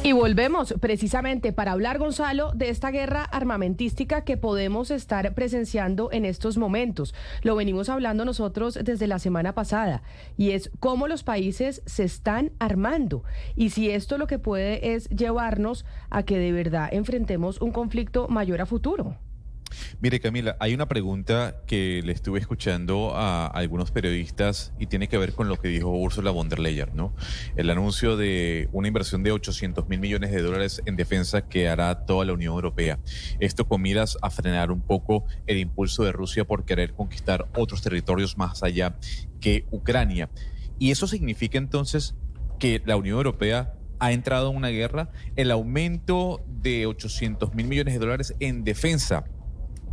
Y volvemos precisamente para hablar, Gonzalo, de esta guerra armamentística que podemos estar presenciando en estos momentos. Lo venimos hablando nosotros desde la semana pasada, y es cómo los países se están armando y si esto lo que puede es llevarnos a que de verdad enfrentemos un conflicto mayor a futuro. Mire, Camila, hay una pregunta que le estuve escuchando a algunos periodistas y tiene que ver con lo que dijo Ursula von der Leyen, ¿no? El anuncio de una inversión de 800.000 millones de dólares en defensa que hará toda la Unión Europea. Esto con miras a frenar un poco el impulso de Rusia por querer conquistar otros territorios más allá que Ucrania. Y eso significa entonces que la Unión Europea ha entrado en una guerra. El aumento de 800.000 millones de dólares en defensa,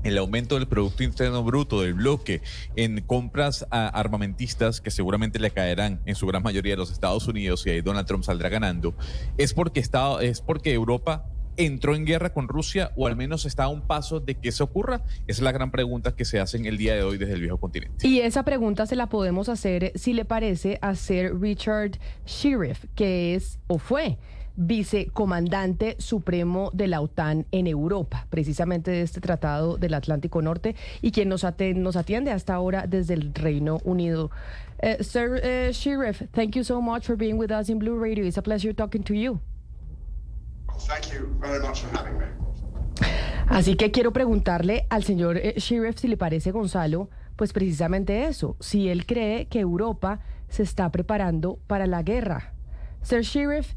el aumento del Producto Interno Bruto del bloque en compras armamentistas que seguramente le caerán en su gran mayoría a los Estados Unidos y ahí Donald Trump saldrá ganando, es porque Europa entró en guerra con Rusia o al menos está a un paso de que eso ocurra. Esa es la gran pregunta que se hace en el día de hoy desde el viejo continente. Y esa pregunta se la podemos hacer, si le parece, a Sir Richard Shirreff, que es o fue vicecomandante supremo de la OTAN en Europa, precisamente de este Tratado del Atlántico Norte, y quien nos atiende hasta ahora desde el Reino Unido. Sir Shirreff, thank you so much for being with us in Blue Radio. It's a pleasure talking to you. Thank you very much for having me. Así que quiero preguntarle al señor Shirreff si le parece, Gonzalo, pues precisamente eso, si él cree que Europa se está preparando para la guerra. Sir Shirreff,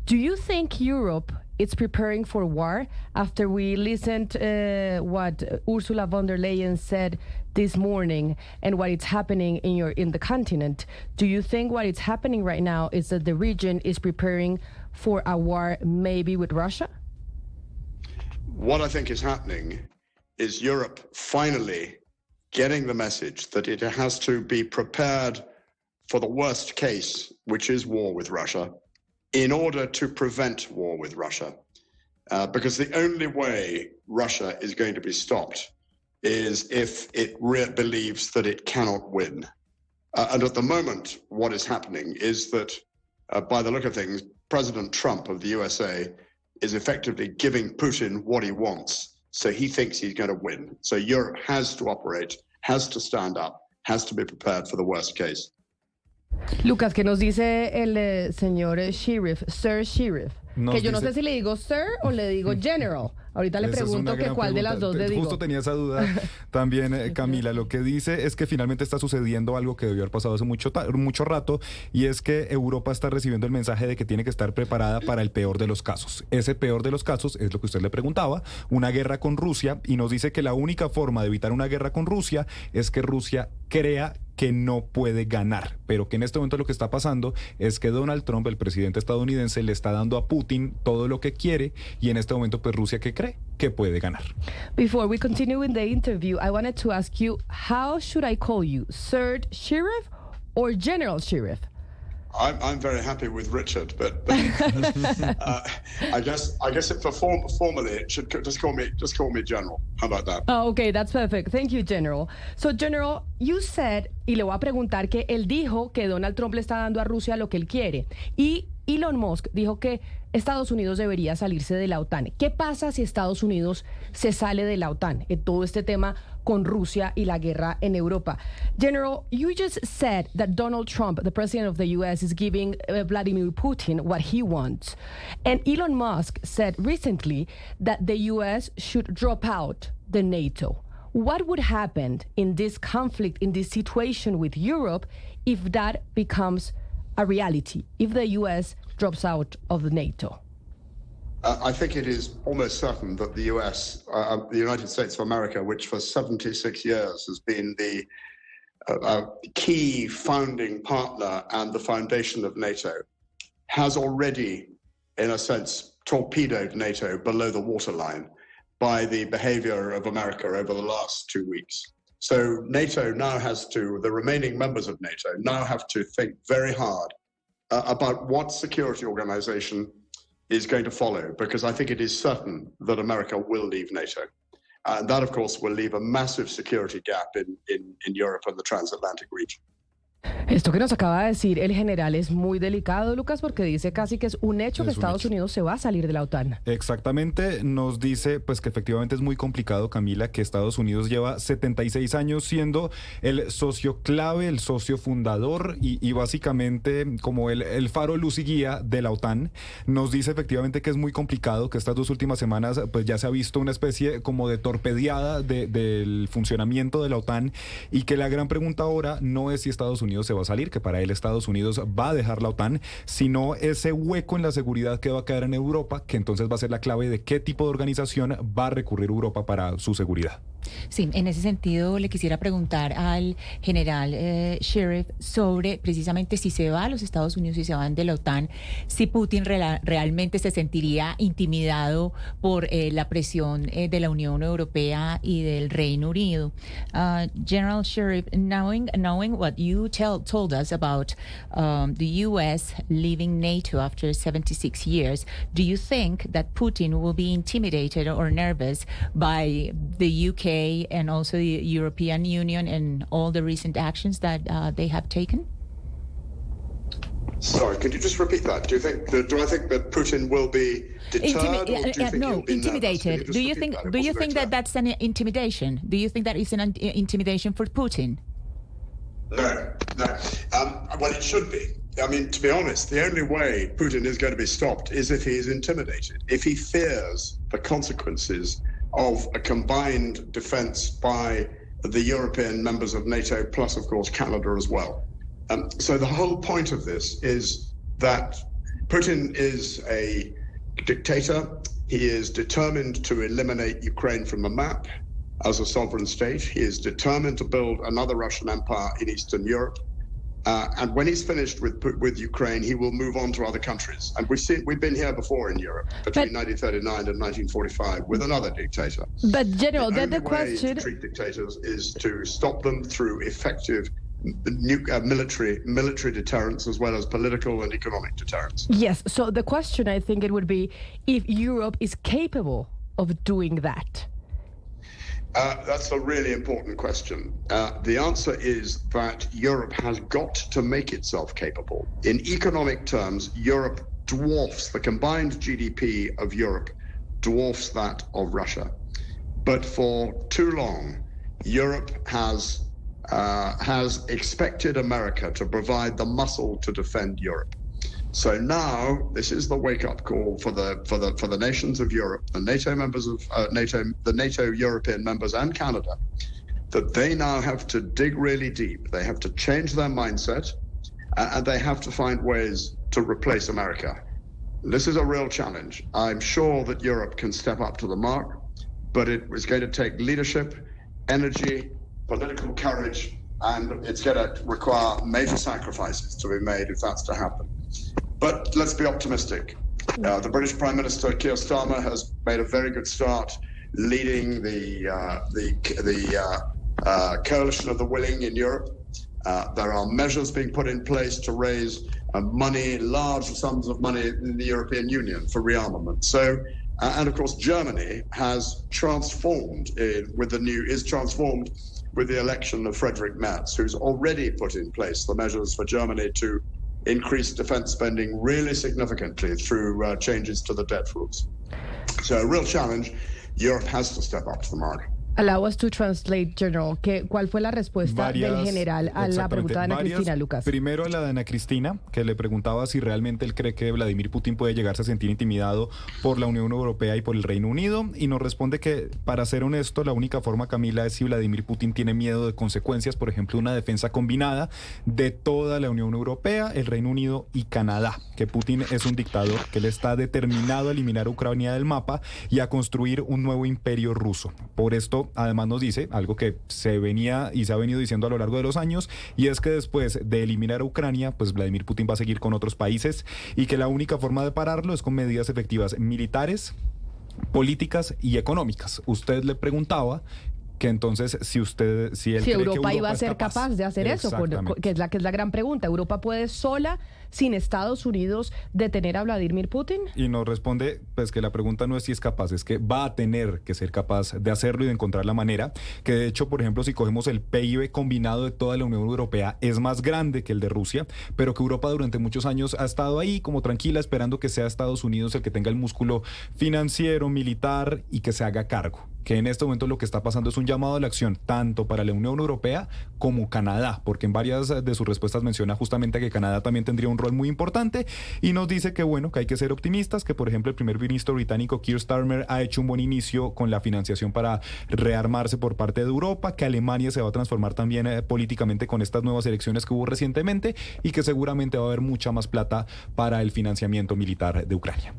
do you think Europe is preparing for war after we listened what Ursula von der Leyen said this morning and what is happening in the continent? Do you think what is happening right now is that the region is preparing for a war maybe with Russia? What I think is happening is Europe finally getting the message that it has to be prepared for the worst case, which is war with Russia, in order to prevent war with Russia. Because the only way Russia is going to be stopped is if it believes that it cannot win. And at the moment, what is happening is that, by the look of things, President Trump of the USA is effectively giving Putin what he wants. So he thinks he's going to win. So Europe has to operate, has to stand up, has to be prepared for the worst case. Lucas, ¿qué nos dice el señor Shirreff, Sir Shirreff? Que yo no sé si le digo Sir o le digo General. Ahorita le pregunto que cuál de las dos le digo. Justo tenía esa duda también, Camila. Lo que dice es que finalmente está sucediendo algo que debió haber pasado hace mucho rato, y es que Europa está recibiendo el mensaje de que tiene que estar preparada para el peor de los casos. Ese peor de los casos es lo que usted le preguntaba, una guerra con Rusia, y nos dice que la única forma de evitar una guerra con Rusia es que Rusia crea que no puede ganar, pero que en este momento lo que está pasando es que Donald Trump, el presidente estadounidense, le está dando a Putin todo lo que quiere, y en este momento pues Rusia ¿qué cree? Que puede ganar. Before we continue in the interview, I wanted to ask you, how should I call you, Sir Shirreff or General Shirreff? I'm very happy with Richard, but I guess if formally it should just call me General. How about that? Oh, okay, that's perfect. Thank you, General. So, General, you said, y le voy a preguntar, que él dijo que Donald Trump le está dando a Rusia lo que él quiere, y Elon Musk dijo que Estados Unidos debería salirse de la OTAN. ¿Qué pasa si Estados Unidos se sale de la OTAN en todo este tema con Rusia y la guerra en Europa? General, you just said that Donald Trump, the president of the U.S., is giving Vladimir Putin what he wants. And Elon Musk said recently that the U.S. should drop out the NATO. What would happen in this conflict, in this situation with Europe, if that becomes a reality, if the U.S. drops out of the NATO? I think it is almost certain that the US, the United States of America, which for 76 years has been the key founding partner and the foundation of NATO, has already, in a sense, torpedoed NATO below the waterline by the behavior of America over the last 2 weeks. So NATO now the remaining members of NATO now have to think very hard about what security organization is going to follow, because I think it is certain that America will leave NATO. And that, of course, will leave a massive security gap in Europe and the transatlantic region. Esto que nos acaba de decir el general es muy delicado, Lucas, porque dice casi que es un hecho que Es un Estados hecho. Unidos se va a salir de la OTAN. Exactamente, nos dice pues que efectivamente es muy complicado, Camila, que Estados Unidos lleva 76 años siendo el socio clave, el socio fundador y básicamente como el faro, luz y guía de la OTAN. Nos dice efectivamente que es muy complicado, que estas 2 últimas semanas pues ya se ha visto una especie como de torpedeada del funcionamiento de la OTAN y que la gran pregunta ahora no es si Estados Unidos se va a salir, que para él Estados Unidos va a dejar la OTAN, sino ese hueco en la seguridad que va a quedar en Europa, que entonces va a ser la clave de qué tipo de organización va a recurrir Europa para su seguridad. Sí, en ese sentido le quisiera preguntar al general Sheriff sobre precisamente si se va a los Estados Unidos y se van de la OTAN, si Putin realmente se sentiría intimidado por la presión de la Unión Europea y del Reino Unido. General Sheriff, knowing what you told us about the U.S. leaving NATO after 76 years, do you think that Putin will be intimidated or nervous by the UK and also the European Union and all the recent actions that they have taken? Sorry, could you just repeat that? Do I think that Putin will be deterred, or do you think No, he'll be intimidated. nervous? Do you think that that's an intimidation? Do you think that is an intimidation for Putin? No. Well, it should be. I mean, to be honest, the only way Putin is going to be stopped is if he is intimidated, if he fears the consequences of a combined defense by the European members of NATO, plus, of course, Canada as well. So the whole point of this is that Putin is a dictator. He is determined to eliminate Ukraine from the map as a sovereign state. He is determined to build another Russian empire in Eastern Europe. And when he's finished with Ukraine, he will move on to other countries. And we've been here before in Europe between 1939 and 1945 with another dictator. But General, The the only way to question... treat dictators is to stop them through effective military deterrence, as well as political and economic deterrence. Yes, so the question, I think it would be if Europe is capable of doing that. That's a really important question. The answer is that Europe has got to make itself capable. In economic terms, Europe dwarfs, the combined GDP of Europe dwarfs that of Russia. But for too long, Europe has expected America to provide the muscle to defend Europe. So now this is the wake-up call for the nations of Europe, the NATO members of NATO, the NATO European members and Canada, that they now have to dig really deep. They have to change their mindset, and they have to find ways to replace America. This is a real challenge. I'm sure that Europe can step up to the mark, but it is going to take leadership, energy, political courage, and it's going to require major sacrifices to be made if that's to happen. But let's be optimistic. The British Prime Minister Keir Starmer has made a very good start leading the coalition of the willing in Europe. There are measures being put in place to raise money, large sums of money in the European Union for rearmament. So, and of course, Germany has transformed with the election of Friedrich Merz, who's already put in place the measures for Germany to increase defense spending really significantly through changes to the debt rules. So a real challenge. Europe has to step up to the mark. Allow us to translate, General. ¿Cuál fue la respuesta del general a la pregunta de Ana Cristina, Lucas? Primero a la de Ana Cristina, que le preguntaba si realmente él cree que Vladimir Putin puede llegarse a sentir intimidado por la Unión Europea y por el Reino Unido, y nos responde que, para ser honesto, la única forma, Camila, es si Vladimir Putin tiene miedo de consecuencias, por ejemplo, una defensa combinada de toda la Unión Europea, el Reino Unido y Canadá, que Putin es un dictador, que él está determinado a eliminar a Ucrania del mapa y a construir un nuevo imperio ruso. Por esto, además nos dice algo que se venía y se ha venido diciendo a lo largo de los años, y es que después de eliminar a Ucrania, pues Vladimir Putin va a seguir con otros países y que la única forma de pararlo es con medidas efectivas militares, políticas y económicas. Usted le preguntaba que entonces si él Si cree que Europa iba a está ser capaz de hacer eso, Exactamente. que es la gran pregunta. ¿Europa puede sola, sin Estados Unidos, detener a Vladimir Putin? Y nos responde pues que la pregunta no es si es capaz, es que va a tener que ser capaz de hacerlo y de encontrar la manera, que de hecho, por ejemplo, si cogemos el PIB combinado de toda la Unión Europea, es más grande que el de Rusia, pero que Europa durante muchos años ha estado ahí como tranquila, esperando que sea Estados Unidos el que tenga el músculo financiero, militar y que se haga cargo. Que en este momento lo que está pasando es un llamado a la acción tanto para la Unión Europea como Canadá, porque en varias de sus respuestas menciona justamente que Canadá también tendría un rol muy importante y nos dice que bueno, que hay que ser optimistas, que por ejemplo el primer ministro británico Keir Starmer ha hecho un buen inicio con la financiación para rearmarse por parte de Europa, que Alemania se va a transformar también políticamente con estas nuevas elecciones que hubo recientemente y que seguramente va a haber mucha más plata para el financiamiento militar de Ucrania.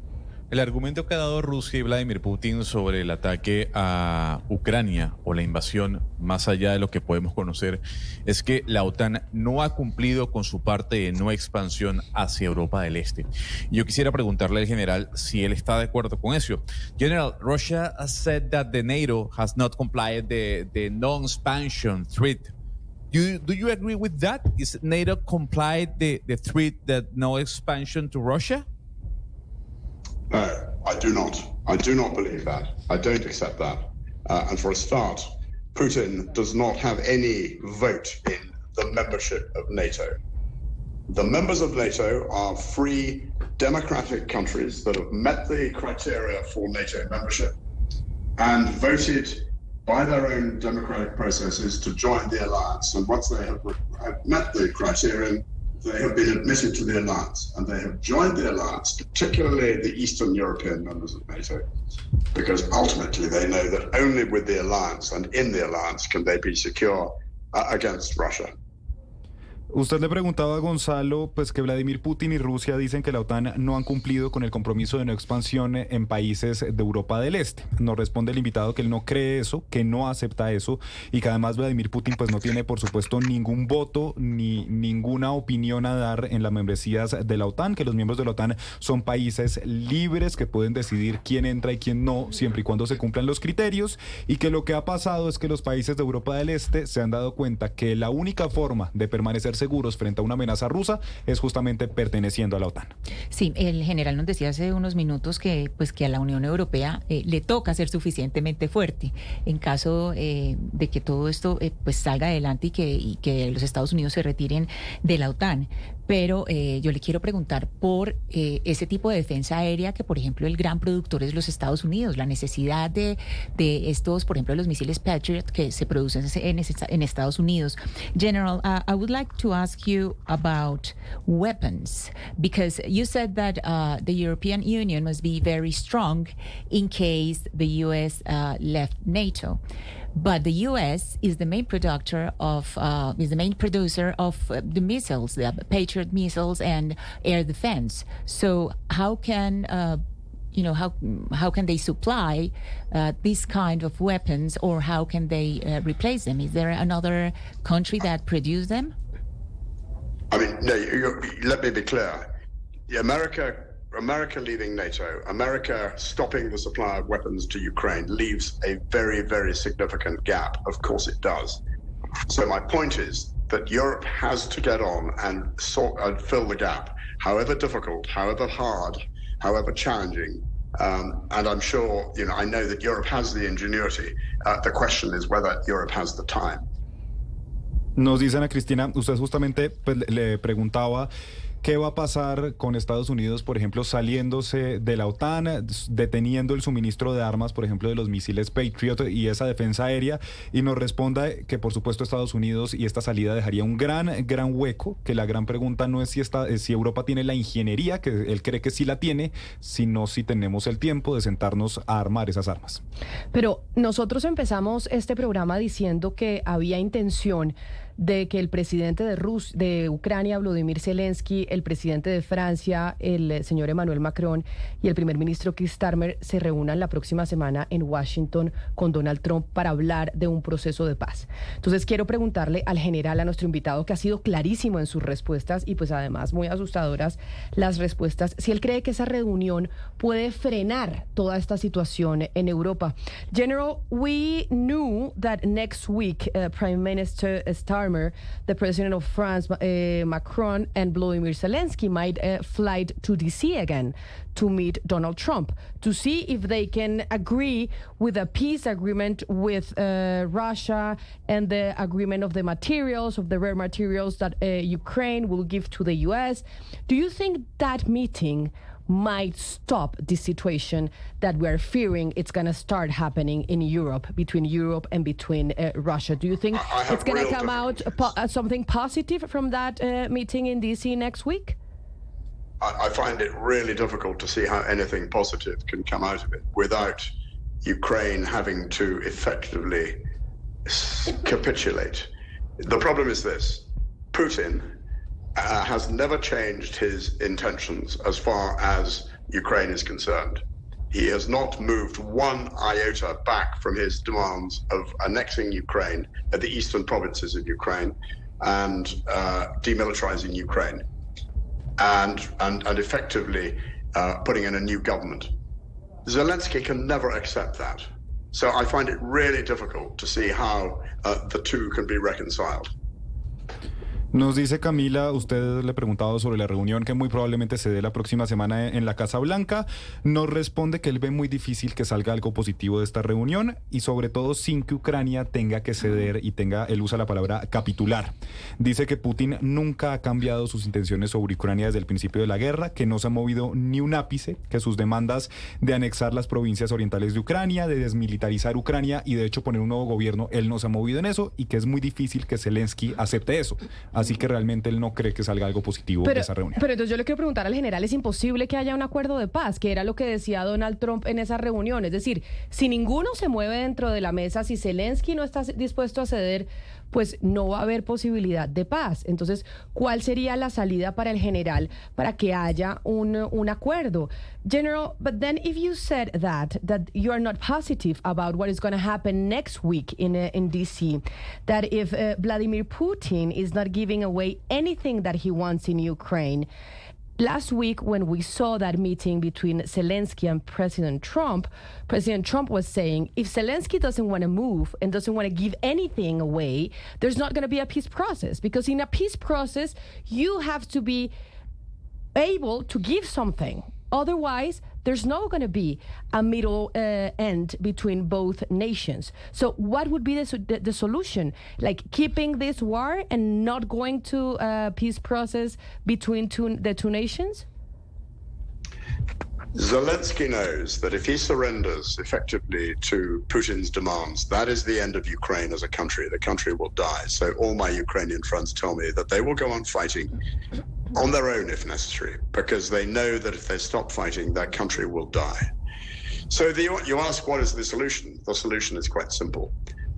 El argumento que ha dado Rusia y Vladimir Putin sobre el ataque a Ucrania o la invasión, más allá de lo que podemos conocer, es que la OTAN no ha cumplido con su parte de no expansión hacia Europa del Este. Y yo quisiera preguntarle al general si él está de acuerdo con eso. General, Russia has said that the NATO has not complied the non-expansion threat. Do you agree with that? Is NATO complied the threat that no expansion to Russia? I do not. I do not believe that. I don't accept that. And for a start, Putin does not have any vote in the membership of NATO. The members of NATO are free, democratic countries that have met the criteria for NATO membership and voted by their own democratic processes to join the alliance. And once they have met the criterion, they have been admitted to the alliance, and they have joined the alliance, particularly the Eastern European members of NATO, because ultimately they know that only with the alliance and in the alliance can they be secure against Russia. Usted le preguntaba a Gonzalo, pues que Vladimir Putin y Rusia dicen que la OTAN no han cumplido con el compromiso de no expansión en países de Europa del Este. Nos responde el invitado que él no cree eso, que no acepta eso y que además Vladimir Putin pues no tiene por supuesto ningún voto ni ninguna opinión a dar en las membresías de la OTAN, que los miembros de la OTAN son países libres que pueden decidir quién entra y quién no, siempre y cuando se cumplan los criterios, y que lo que ha pasado es que los países de Europa del Este se han dado cuenta que la única forma de permanecer seguros frente a una amenaza rusa es justamente perteneciendo a la OTAN. Sí, el general nos decía hace unos minutos que pues que a la Unión Europea le toca ser suficientemente fuerte en caso de que todo esto pues salga adelante y que los Estados Unidos se retiren de la OTAN. Pero yo le quiero preguntar por ese tipo de defensa aérea que, por ejemplo, el gran productor es los Estados Unidos, la necesidad de estos, por ejemplo, los misiles Patriot que se producen en Estados Unidos. General, I would like to ask you about weapons, because you said that the European Union must be very strong in case the U.S. Left NATO. But the U.S. is the main producer of the missiles, the Patriot missiles and air defense. So how can how can they supply these kind of weapons, or how can they replace them? Is there another country that produce them? I mean, no, let me be clear. America leaving NATO, America stopping the supply of weapons to Ukraine leaves a very, very significant gap. Of course it does. So my point is that Europe has to get on and fill the gap, however difficult, however hard, however challenging. And I'm sure, I know that Europe has the ingenuity. The question is whether Europe has the time. Nos dice Ana Cristina, usted justamente pues, le preguntaba qué va a pasar con Estados Unidos, por ejemplo, saliéndose de la OTAN, deteniendo el suministro de armas, por ejemplo, de los misiles Patriot y esa defensa aérea, y nos responda que, por supuesto, Estados Unidos y esta salida dejaría un gran hueco, que la gran pregunta no es si Europa tiene la ingeniería, que él cree que sí la tiene, sino si tenemos el tiempo de sentarnos a armar esas armas. Pero nosotros empezamos este programa diciendo que había intención de que el presidente de Ucrania, Volodymyr Zelensky, el presidente de Francia, el señor Emmanuel Macron, y el primer ministro Keir Starmer se reúnan la próxima semana en Washington con Donald Trump para hablar de un proceso de paz. Entonces quiero preguntarle al general, a nuestro invitado, que ha sido clarísimo en sus respuestas y pues además muy asustadoras las respuestas, si él cree que esa reunión puede frenar toda esta situación en Europa. General, we knew that next week Prime Minister Starmer, the President of France, Macron, and Volodymyr Zelensky might fly to DC again to meet Donald Trump to see if they can agree with a peace agreement with Russia and the agreement of the materials, of the rare materials that Ukraine will give to the U.S. Do you think that meeting might stop this situation that we're fearing it's going to start happening in Europe, between Europe and between Russia? Do you think it's going to come out something positive from that meeting in DC next week? I find it really difficult to see how anything positive can come out of it without Ukraine having to effectively capitulate. The problem is this: Putin has never changed his intentions as far as Ukraine is concerned. He has not moved one iota back from his demands of annexing Ukraine at the eastern provinces of Ukraine and demilitarizing Ukraine and effectively putting in a new government. Zelensky can never accept that. So I find it really difficult to see how the two can be reconciled. Nos dice Camila, usted le ha preguntado sobre la reunión que muy probablemente se dé la próxima semana en la Casa Blanca. Nos responde que él ve muy difícil que salga algo positivo de esta reunión y sobre todo sin que Ucrania tenga que ceder y él usa la palabra capitular. Dice que Putin nunca ha cambiado sus intenciones sobre Ucrania desde el principio de la guerra, que no se ha movido ni un ápice, que sus demandas de anexar las provincias orientales de Ucrania, de desmilitarizar Ucrania y de hecho poner un nuevo gobierno, él no se ha movido en eso y que es muy difícil que Zelensky acepte eso. Así que realmente él no cree que salga algo positivo de esa reunión. Pero entonces yo le quiero preguntar al general, ¿es imposible que haya un acuerdo de paz? Que era lo que decía Donald Trump en esa reunión. Es decir, si ninguno se mueve dentro de la mesa, si Zelensky no está dispuesto a ceder, pues no va a haber posibilidad de paz. Entonces, ¿cuál sería la salida para el general para que haya un acuerdo? General, but then if you said that you are not positive about what is going to happen next week in DC, that if Vladimir Putin is not giving away anything that he wants in Ukraine, last week, when we saw that meeting between Zelensky and President Trump was saying, if Zelensky doesn't want to move and doesn't want to give anything away, there's not going to be a peace process. Because in a peace process, you have to be able to give something. Otherwise, there's not going to be a middle end between both nations. So what would be the solution? Like keeping this war and not going to a peace process between the two nations? Zelensky knows that if he surrenders effectively to Putin's demands, that is the end of Ukraine as a country. The country will die. So all my Ukrainian friends tell me that they will go on fighting on their own if necessary, because they know that if they stop fighting, their country will die. So you ask, what is the solution? The solution is quite simple.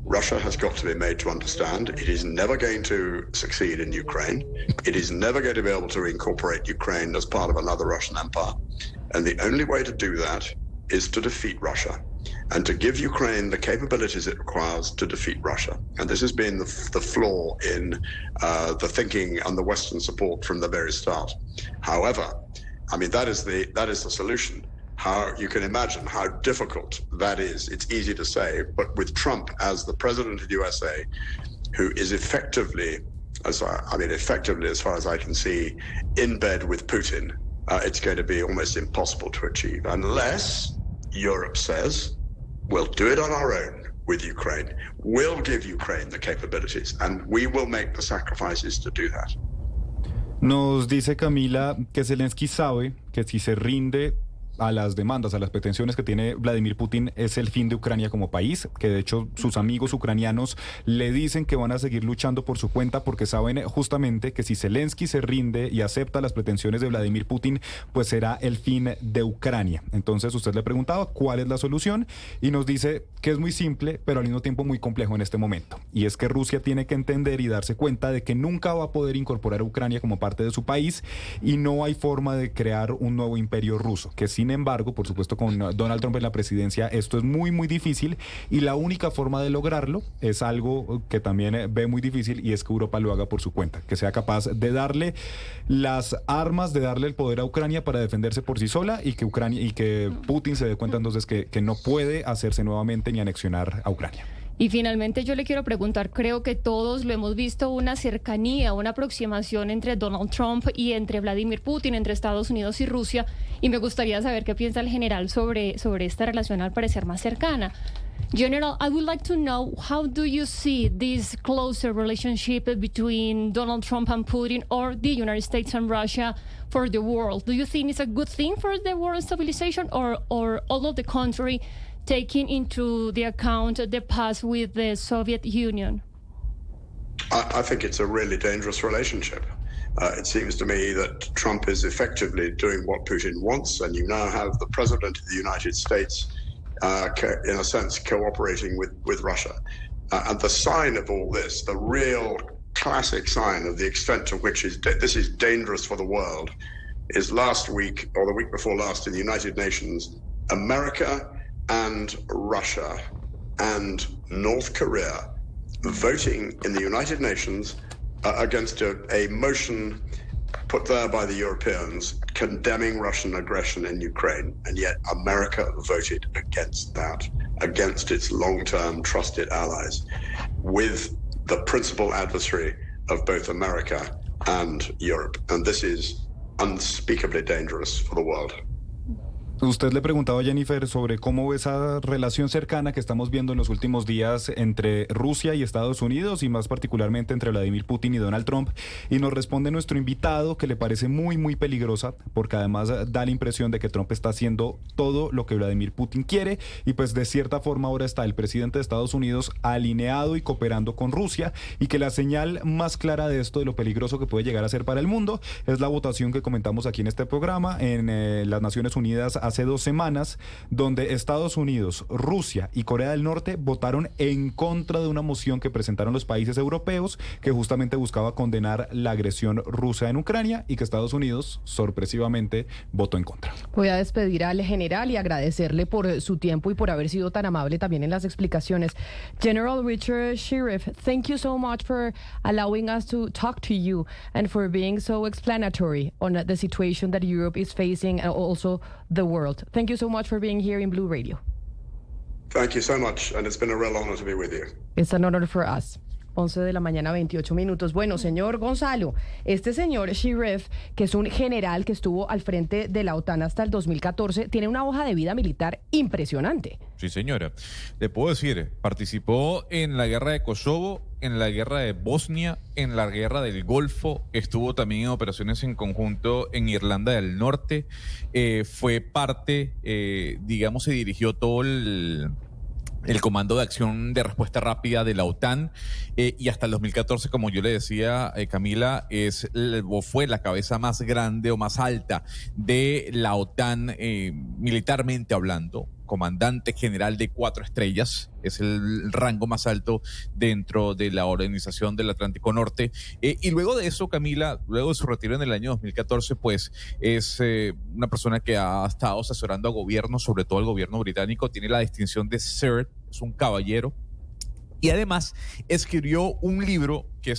Russia has got to be made to understand it is never going to succeed in Ukraine. It is never going to be able to incorporate Ukraine as part of another Russian empire. And the only way to do that is to defeat Russia and to give Ukraine the capabilities it requires to defeat Russia. And this has been the flaw in the thinking and the Western support from the very start. However, I mean, that is the solution. How you can imagine how difficult that is. It's easy to say, but with Trump as the president of the USA, who is effectively, as far as I can see, in bed with Putin, it's going to be almost impossible to achieve unless Europe says, we'll do it on our own with Ukraine. We'll give Ukraine the capabilities and we will make the sacrifices to do that. Nos dice Camila que Zelensky sabe que si se rinde a las demandas, a las pretensiones que tiene Vladimir Putin es el fin de Ucrania como país, que de hecho sus amigos ucranianos le dicen que van a seguir luchando por su cuenta porque saben justamente que si Zelensky se rinde y acepta las pretensiones de Vladimir Putin, pues será el fin de Ucrania. Entonces usted le preguntaba cuál es la solución y nos dice que es muy simple, pero al mismo tiempo muy complejo en este momento. Y es que Rusia tiene que entender y darse cuenta de que nunca va a poder incorporar a Ucrania como parte de su país y no hay forma de crear un nuevo imperio ruso, que sin embargo, por supuesto, con Donald Trump en la presidencia, esto es muy, muy difícil y la única forma de lograrlo es algo que también ve muy difícil y es que Europa lo haga por su cuenta, que sea capaz de darle las armas, de darle el poder a Ucrania para defenderse por sí sola y que Putin se dé cuenta entonces que no puede hacerse nuevamente ni anexionar a Ucrania. Y finalmente yo le quiero preguntar, creo que todos lo hemos visto, una cercanía, una aproximación entre Donald Trump y entre Vladimir Putin, entre Estados Unidos y Rusia, y me gustaría saber qué piensa el general sobre esta relación al parecer más cercana. General, I would like to know, how do you see this closer relationship between Donald Trump and Putin or the United States and Russia for the world? Do you think it's a good thing for the world stabilization or all of the contrary, taking into the account the past with the Soviet Union? I think it's a really dangerous relationship. It seems to me that Trump is effectively doing what Putin wants, and you now have the president of the United States, in a sense, cooperating with Russia. And the sign of all this, the real classic sign of the extent to which this is dangerous for the world, is last week, or the week before last, in the United Nations, America and Russia and North Korea voting in the United Nations against a motion put there by the Europeans condemning Russian aggression in Ukraine. And yet America voted against that, against its long-term trusted allies, with the principal adversary of both America and Europe. And this is unspeakably dangerous for the world. Usted le preguntaba a Jennifer sobre cómo ve esa relación cercana que estamos viendo en los últimos días entre Rusia y Estados Unidos y más particularmente entre Vladimir Putin y Donald Trump, y nos responde nuestro invitado que le parece muy muy peligrosa porque además da la impresión de que Trump está haciendo todo lo que Vladimir Putin quiere y pues de cierta forma ahora está el presidente de Estados Unidos alineado y cooperando con Rusia, y que la señal más clara de esto, de lo peligroso que puede llegar a ser para el mundo, es la votación que comentamos aquí en este programa en las Naciones Unidas hace 2 semanas, donde Estados Unidos, Rusia y Corea del Norte votaron en contra de una moción que presentaron los países europeos que justamente buscaba condenar la agresión rusa en Ucrania y que Estados Unidos sorpresivamente votó en contra. Voy a despedir al general y agradecerle por su tiempo y por haber sido tan amable también en las explicaciones. General Richard Sheriff, thank you so much for allowing us to talk to you and for being so explanatory on the situation that Europe is facing and also the world. Thank you so much for being here in Blue Radio. Thank you so much, and it's been a real honor to be with you. It's an honor for us. 11 de la mañana, 28 minutos. Bueno, señor Gonzalo, este señor Sheriff, que es un general que estuvo al frente de la OTAN hasta el 2014, tiene una hoja de vida militar impresionante. Sí, señora. Le puedo decir, participó en la guerra de Kosovo, en la guerra de Bosnia, en la guerra del Golfo, estuvo también en operaciones en conjunto en Irlanda del Norte, fue parte, digamos, se dirigió todo el Comando de Acción de Respuesta Rápida de la OTAN, y hasta el 2014, como yo le decía, Camila, fue la cabeza más grande o más alta de la OTAN, militarmente hablando. Comandante general de 4 estrellas, es el rango más alto dentro de la Organización del Atlántico Norte. Y luego de eso, Camila, luego de su retiro en el año 2014, pues es una persona que ha estado asesorando a gobiernos, sobre todo al gobierno británico, tiene la distinción de Sir, es un caballero. Y además escribió un libro que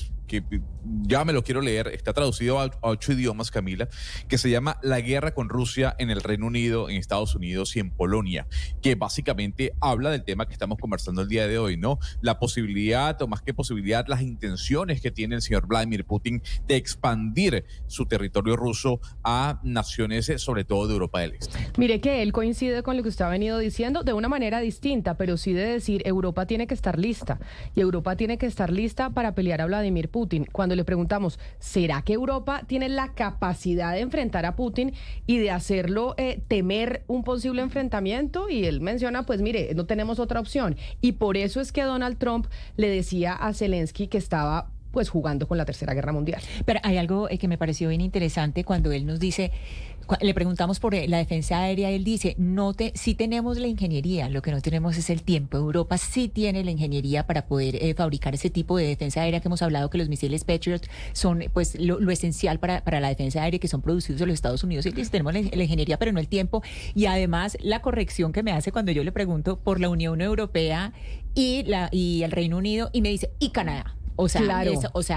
ya me lo quiero leer, está traducido a 8 idiomas, Camila, que se llama La guerra con Rusia en el Reino Unido, en Estados Unidos y en Polonia, que básicamente habla del tema que estamos conversando el día de hoy, ¿no? La posibilidad, o más que posibilidad, las intenciones que tiene el señor Vladimir Putin de expandir su territorio ruso a naciones, sobre todo de Europa del Este. Mire que él coincide con lo que usted ha venido diciendo de una manera distinta, pero sí de decir Europa tiene que estar lista, y Europa tiene que estar lista para pelear a Vladimir Putin. Cuando le preguntamos, ¿será que Europa tiene la capacidad de enfrentar a Putin y de hacerlo temer un posible enfrentamiento? Y él menciona, pues mire, no tenemos otra opción. Y por eso es que Donald Trump le decía a Zelensky que estaba pues jugando con la Tercera Guerra Mundial. Pero hay algo que me pareció bien interesante cuando él nos dice, le preguntamos por la defensa aérea, él dice, sí tenemos la ingeniería, lo que no tenemos es el tiempo. Europa sí tiene la ingeniería para poder fabricar ese tipo de defensa aérea que hemos hablado, que los misiles Patriot son pues lo esencial para la defensa aérea, que son producidos en los Estados Unidos. Y dice, tenemos la ingeniería, pero no el tiempo. Y además la corrección que me hace cuando yo le pregunto por la Unión Europea y el Reino Unido, y me dice, y Canadá. O sea, claro.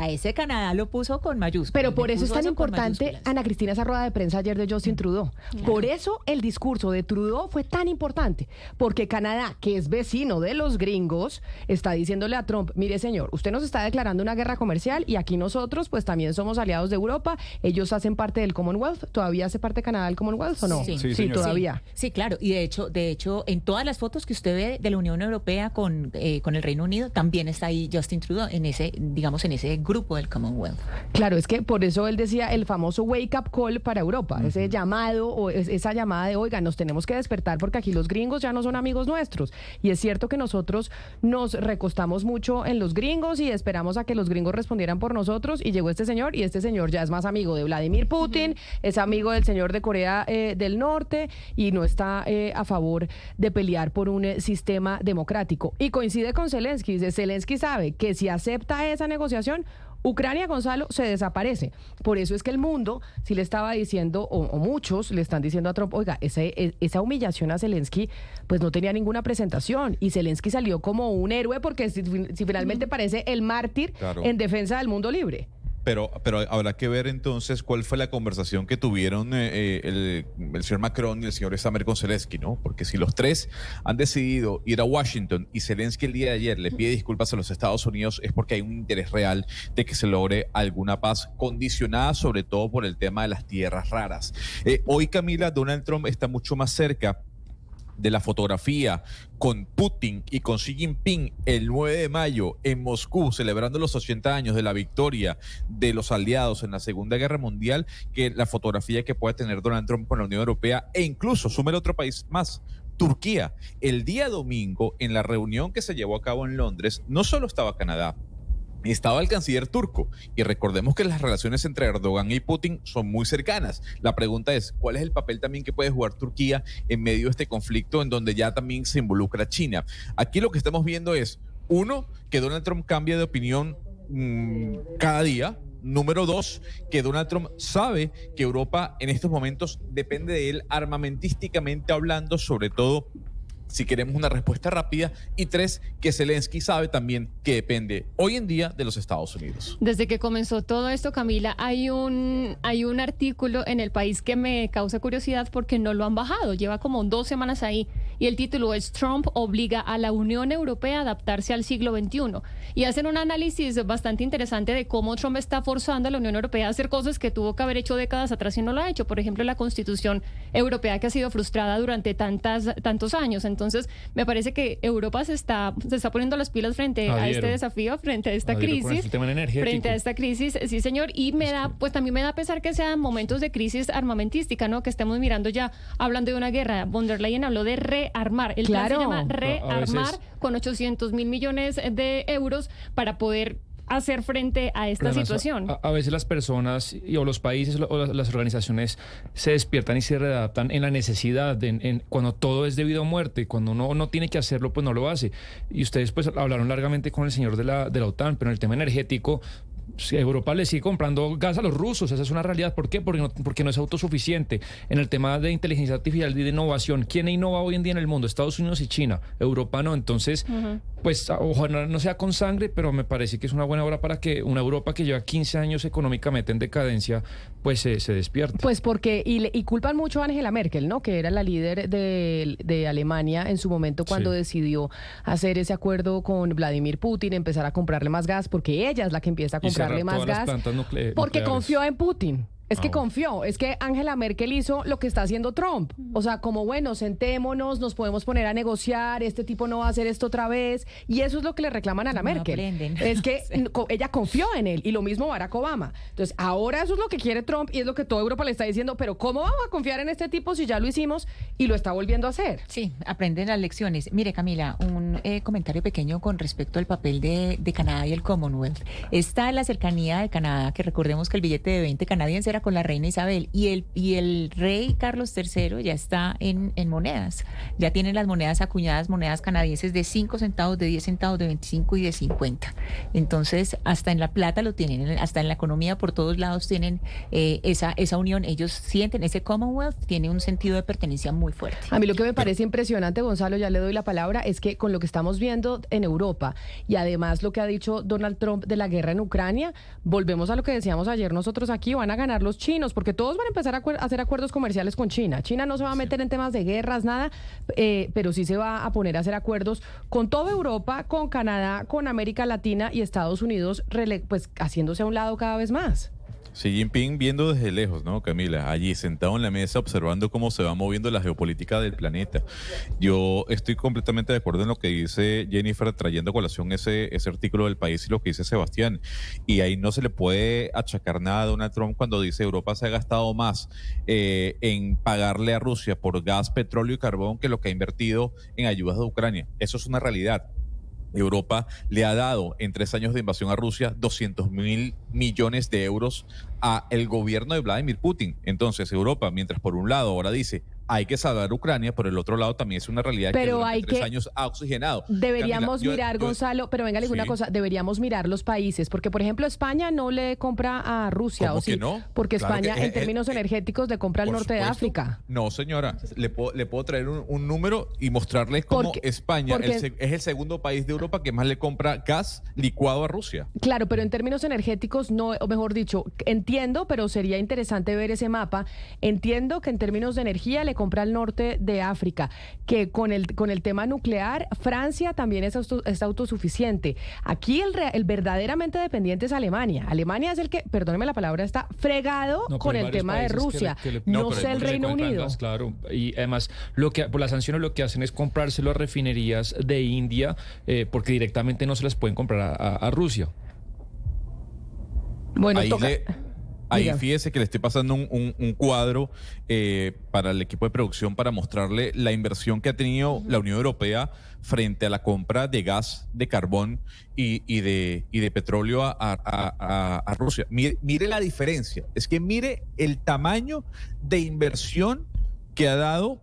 Ese Canadá lo puso con mayúsculas. Pero por eso es tan importante, Ana Cristina, esa rueda de prensa ayer de Justin Trudeau. Claro. Por eso el discurso de Trudeau fue tan importante. Porque Canadá, que es vecino de los gringos, está diciéndole a Trump, mire señor, usted nos está declarando una guerra comercial y aquí nosotros pues también somos aliados de Europa. Ellos hacen parte del Commonwealth. ¿Todavía hace parte Canadá del Commonwealth o no? Sí, todavía. Sí, claro. Y de hecho, en todas las fotos que usted ve de la Unión Europea con el Reino Unido, también está ahí Justin Trudeau en ese grupo del Commonwealth. Claro, es que por eso él decía el famoso wake up call para Europa, ese llamado o esa llamada de, oiga, nos tenemos que despertar porque aquí los gringos ya no son amigos nuestros. Y es cierto que nosotros nos recostamos mucho en los gringos y esperamos a que los gringos respondieran por nosotros, y llegó este señor, y este señor ya es más amigo de Vladimir Putin, es amigo del señor de Corea del Norte, y no está a favor de pelear por un sistema democrático. Y coincide con Zelensky, dice, Zelensky sabe que si acepta esa negociación, Ucrania, Gonzalo, se desaparece. Por eso es que el mundo sí le estaba diciendo, o muchos le están diciendo a Trump, oiga, esa humillación a Zelensky pues no tenía ninguna presentación, y Zelensky salió como un héroe porque si finalmente parece el mártir, claro, en defensa del mundo libre. Pero habrá que ver entonces cuál fue la conversación que tuvieron el señor Macron y el señor Stammer con Zelensky, ¿no? Porque si los tres han decidido ir a Washington y Zelensky el día de ayer le pide disculpas a los Estados Unidos, es porque hay un interés real de que se logre alguna paz, condicionada sobre todo por el tema de las tierras raras. Hoy, Camila, Donald Trump está mucho más cerca de la fotografía con Putin y con Xi Jinping el 9 de mayo en Moscú, celebrando los 80 años de la victoria de los aliados en la Segunda Guerra Mundial, que la fotografía que puede tener Donald Trump con la Unión Europea, e incluso, súmele otro país más, Turquía. El día domingo, en la reunión que se llevó a cabo en Londres, no solo estaba Canadá, estaba el canciller turco, y recordemos que las relaciones entre Erdogan y Putin son muy cercanas. La pregunta es, ¿cuál es el papel también que puede jugar Turquía en medio de este conflicto en donde ya también se involucra China? Aquí lo que estamos viendo es, uno, que Donald Trump cambia de opinión cada día. Número dos, que Donald Trump sabe que Europa en estos momentos depende de él armamentísticamente hablando, sobre todo si queremos una respuesta rápida. Y tres, que Zelensky sabe también que depende hoy en día de los Estados Unidos. Desde que comenzó todo esto, Camila, hay un artículo en El País que me causa curiosidad porque no lo han bajado. Lleva como 2 semanas ahí, y el título es Trump obliga a la Unión Europea a adaptarse al siglo XXI. Y hacen un análisis bastante interesante de cómo Trump está forzando a la Unión Europea a hacer cosas que tuvo que haber hecho décadas atrás y no lo ha hecho. Por ejemplo, la Constitución Europea, que ha sido frustrada durante tantos años. Entonces, me parece que Europa se está poniendo las pilas frente a este desafío, frente a esta crisis, frente a esta crisis, sí señor, y también me da pesar que sean momentos de crisis armamentística, ¿no? Que estemos mirando ya, hablando de una guerra. Von der Leyen habló de rearmar, el plan se llama rearmar, con 800.000 millones de euros para poder hacer frente a esta situación. A veces las personas o los países o las organizaciones se despiertan y se readaptan en la necesidad, cuando todo es debido a muerte, cuando uno no tiene que hacerlo, pues no lo hace. Y ustedes pues hablaron largamente con el señor de la OTAN, pero en el tema energético, si Europa le sigue comprando gas a los rusos, esa es una realidad. ¿Por qué? Porque no es autosuficiente. En el tema de inteligencia artificial y de innovación, ¿quién innova hoy en día en el mundo? Estados Unidos y China, Europa no. Entonces, pues ojalá no sea con sangre, pero me parece que es una buena hora para que una Europa que lleva 15 años económicamente en decadencia, pues se despierte. Pues porque, y culpan mucho a Angela Merkel, ¿no? Que era la líder de Alemania en su momento cuando decidió hacer ese acuerdo con Vladimir Putin, empezar a comprarle más gas, porque ella es la que empieza a comprarle más gas, porque confió en Putin. Es que confió, es que Angela Merkel hizo lo que está haciendo Trump. O sea, como bueno, sentémonos, nos podemos poner a negociar, este tipo no va a hacer esto otra vez. Y eso es lo que le reclaman a la No Merkel. aprenden. Es que ella confió en él y lo mismo Barack Obama. Entonces, ahora eso es lo que quiere Trump y es lo que toda Europa le está diciendo, pero ¿cómo vamos a confiar en este tipo si ya lo hicimos y lo está volviendo a hacer? Sí, aprenden las lecciones. Mire, Camila, un comentario pequeño con respecto al papel de Canadá y el Commonwealth. Está en la cercanía de Canadá, que recordemos que el billete de 20 canadiense era con la reina Isabel y el rey Carlos III ya está en monedas. Ya tienen las monedas acuñadas, monedas canadienses de 5 centavos, de 10 centavos, de 25 y de 50. Entonces, hasta en la plata lo tienen, hasta en la economía por todos lados tienen esa unión. Ellos sienten, ese Commonwealth tiene un sentido de pertenencia muy fuerte. A mí lo que me parece impresionante, Gonzalo, ya le doy la palabra, es que con lo que estamos viendo en Europa y además lo que ha dicho Donald Trump de la guerra en Ucrania, volvemos a lo que decíamos ayer nosotros aquí, van a ganar los chinos, porque todos van a empezar a hacer acuerdos comerciales con China. China no se va a meter en temas de guerras, nada, pero sí se va a poner a hacer acuerdos con toda Europa, con Canadá, con América Latina y Estados Unidos, pues haciéndose a un lado cada vez más. Xi Jinping viendo desde lejos, ¿no, Camila? Allí sentado en la mesa observando cómo se va moviendo la geopolítica del planeta. Yo estoy completamente de acuerdo en lo que dice Jennifer, trayendo a colación ese artículo del País y lo que dice Sebastián. Y ahí no se le puede achacar nada a Donald Trump cuando dice Europa se ha gastado más en pagarle a Rusia por gas, petróleo y carbón que lo que ha invertido en ayudas de Ucrania. Eso es una realidad. Europa le ha dado en 3 años de invasión a Rusia 200.000 millones de euros a el gobierno de Vladimir Putin. Entonces Europa, mientras por un lado ahora dice hay que salvar a Ucrania, por el otro lado también es una realidad pero que durante hay 3 que, años ha oxigenado. Deberíamos Camila, mirar, Gonzalo, pero venga, le digo una cosa, deberíamos mirar los países, porque por ejemplo España no le compra a Rusia, ¿Cómo ¿o sí? que no? Porque Claro España que, en términos energéticos le compra al por norte de supuesto. África. No, señora, le puedo traer un número y mostrarles cómo España es el segundo país de Europa que más le compra gas licuado a Rusia. Claro, pero en términos energéticos no, o mejor dicho, entiendo, pero sería interesante ver ese mapa. Entiendo que en términos de energía le compra al norte de África, que con el tema nuclear, Francia también es autosuficiente. Aquí el verdaderamente dependiente es Alemania. Alemania es el que, perdóneme la palabra, está fregado con el tema de Rusia. No sé el Reino Unido. Gas, claro, y además por las sanciones lo que hacen es comprárselo a refinerías de India porque directamente no se las pueden comprar a Rusia. Bueno, Ahí fíjese que le estoy pasando un cuadro para el equipo de producción para mostrarle la inversión que ha tenido la Unión Europea frente a la compra de gas, de carbón y de petróleo a Rusia. Mire la diferencia. Es que mire el tamaño de inversión que ha dado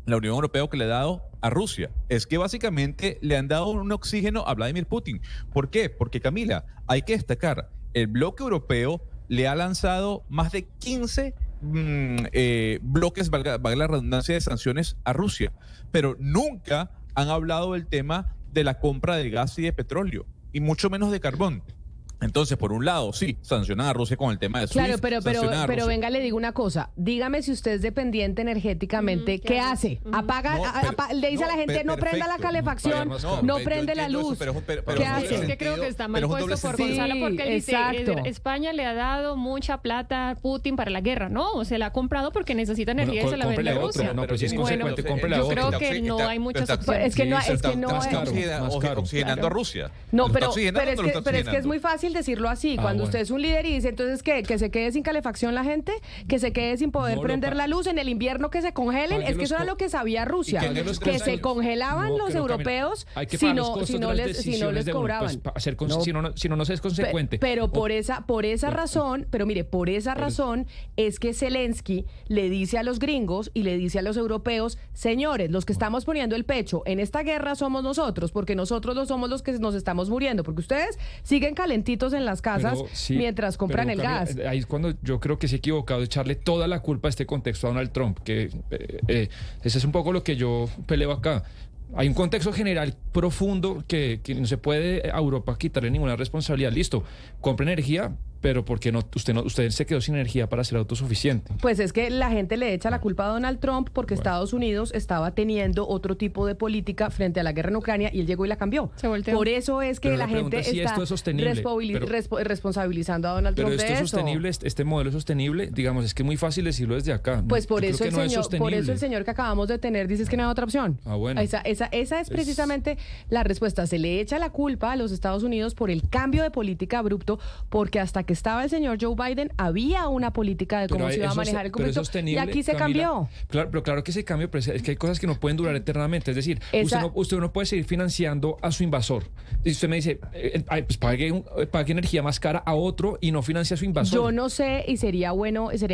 la Unión Europea o que le ha dado a Rusia. Es que básicamente le han dado un oxígeno a Vladimir Putin. ¿Por qué? Porque, Camila, hay que destacar, el bloque europeo le ha lanzado más de 15 bloques, valga la redundancia, de sanciones a Rusia, pero nunca han hablado del tema de la compra de gas y de petróleo, y mucho menos de carbón. Entonces, por un lado, sí, sancionan a Rusia con el tema de SWIFT. Claro, pero venga, le digo una cosa. Dígame si usted es dependiente energéticamente, ¿qué hace? Apaga, le dice a la gente, no prenda la calefacción, no prende la luz. ¿Qué hace? Es que creo que está mal puesto por Gonzalo, porque él dice, España le ha dado mucha plata a Putin para la guerra, ¿no? O se la ha comprado porque necesita energía y se la vende a Rusia. No, pero si es consecuente, compre la yo otra. creo que no hay muchas opciones. Es que no oxigenando a Rusia. No, pero es que es muy fácil decirlo así. Cuando usted es un líder y dice, entonces, ¿qué? ¿Que se quede sin calefacción la gente? ¿Que se quede sin poder prender la luz? ¿En el invierno que se congelen? Es que eso era lo que sabía Rusia. Que se congelaban los europeos si no les cobraban. Si no se es consecuente. Pero por esa razón, pero mire, por esa razón es que Zelensky le dice a los gringos y le dice a los europeos, señores, los que estamos poniendo el pecho en esta guerra somos nosotros, porque nosotros no somos los que nos estamos muriendo, porque ustedes siguen calentitos en las casas mientras compran el Camila, gas. Ahí es cuando yo creo que se ha equivocado de echarle toda la culpa a este contexto a Donald Trump, que ese es un poco lo que yo peleo acá. Hay un contexto general profundo que no se puede a Europa quitarle ninguna responsabilidad. Listo, compra energía, pero porque usted se quedó sin energía para ser autosuficiente. Pues es que la gente le echa la culpa a Donald Trump porque Estados Unidos estaba teniendo otro tipo de política frente a la guerra en Ucrania y él llegó y la cambió. Se volteó. Por eso es que Pero la gente si está esto es sostenible, responsabilizando a Donald Pero Trump esto de es eso. sostenible, este modelo es sostenible, digamos, es que es muy fácil decirlo desde acá. Pues por Yo eso, creo que no es por sostenible. eso el señor que acabamos de tener dice que no hay otra opción. Ah, bueno. Esa es precisamente la respuesta. Se le echa la culpa a los Estados Unidos por el cambio de política abrupto, porque hasta que estaba el señor Joe Biden había una política de cómo se iba a manejar el conflicto y aquí se cambió. Claro, pero claro que se cambió, pero es que hay cosas que no pueden durar eternamente. Es decir, usted no puede seguir financiando a su invasor. Y usted me dice, pues pague energía más cara a otro y no financie a su invasor. Yo no sé, y sería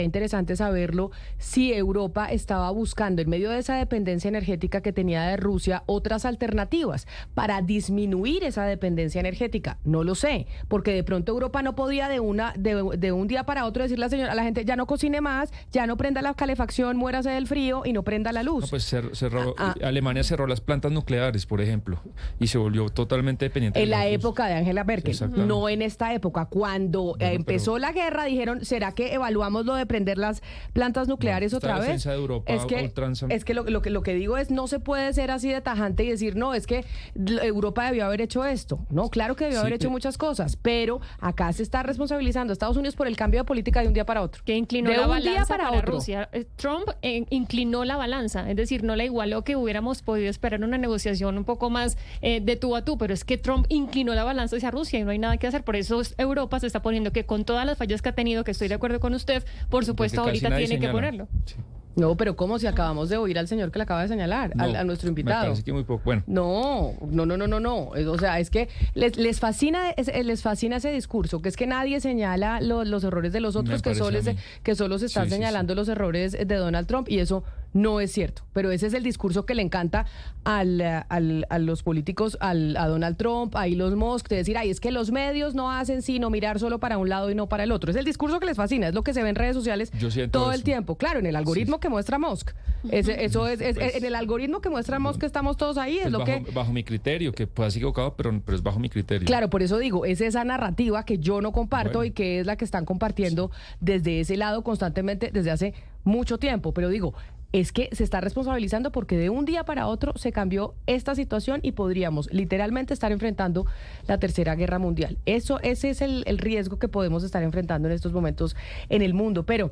interesante saberlo, si Europa estaba buscando, en medio de esa dependencia energética que tenía de Rusia, otras alternativas para disminuir esa dependencia energética. No lo sé, porque de pronto Europa no podía de un día para otro decirle a la gente, ya no cocine más, ya no prenda la calefacción, muérase del frío y no prenda la luz. No, pues Alemania cerró las plantas nucleares, por ejemplo, y se volvió totalmente dependiente. En la época de Angela Merkel, no en esta época. Cuando empezó la guerra, dijeron, ¿será que evaluamos lo de prender las plantas nucleares otra vez? Defensa de Europa, es que lo que digo es, no se puede ser así de tajante y decir, no, es que Europa debió haber hecho esto. No, claro que debió haber hecho muchas cosas, pero acá se está responsabilizando a Estados Unidos por el cambio de política de un día para otro. Que inclinó de la un balanza día para otro. Rusia. Trump inclinó la balanza, es decir, no la igualó, que hubiéramos podido esperar una negociación un poco más de tú a tú, pero es que Trump inclinó la balanza hacia Rusia y no hay nada que hacer. Por eso Europa se está poniendo que con todas las fallas que ha tenido, que estoy de acuerdo con usted, por supuesto ahorita tiene que ponerlo. Sí. No, pero ¿cómo si acabamos de oír al señor que le acaba de señalar, a nuestro invitado? Me parece que muy poco. Bueno. No. O sea, es que les fascina ese discurso, que es que nadie señala los errores de los otros, que solo se están señalando los errores de Donald Trump, y eso no es cierto. Pero ese es el discurso que le encanta a los políticos, a Donald Trump, a Elon Musk, de decir, es que los medios no hacen sino mirar solo para un lado y no para el otro. Es el discurso que les fascina, es lo que se ve en redes sociales todo el tiempo. Claro, en el algoritmo que muestra Musk. Eso es en el algoritmo que muestra Musk, que estamos todos ahí. Es bajo mi criterio, que pueda ser equivocado, pero es bajo mi criterio. Claro, por eso digo, es esa narrativa que yo no comparto y que es la que están compartiendo desde ese lado constantemente desde hace mucho tiempo. Pero digo, es que se está responsabilizando porque de un día para otro se cambió esta situación y podríamos literalmente estar enfrentando la Tercera Guerra Mundial. Ese es el riesgo que podemos estar enfrentando en estos momentos en el mundo. Pero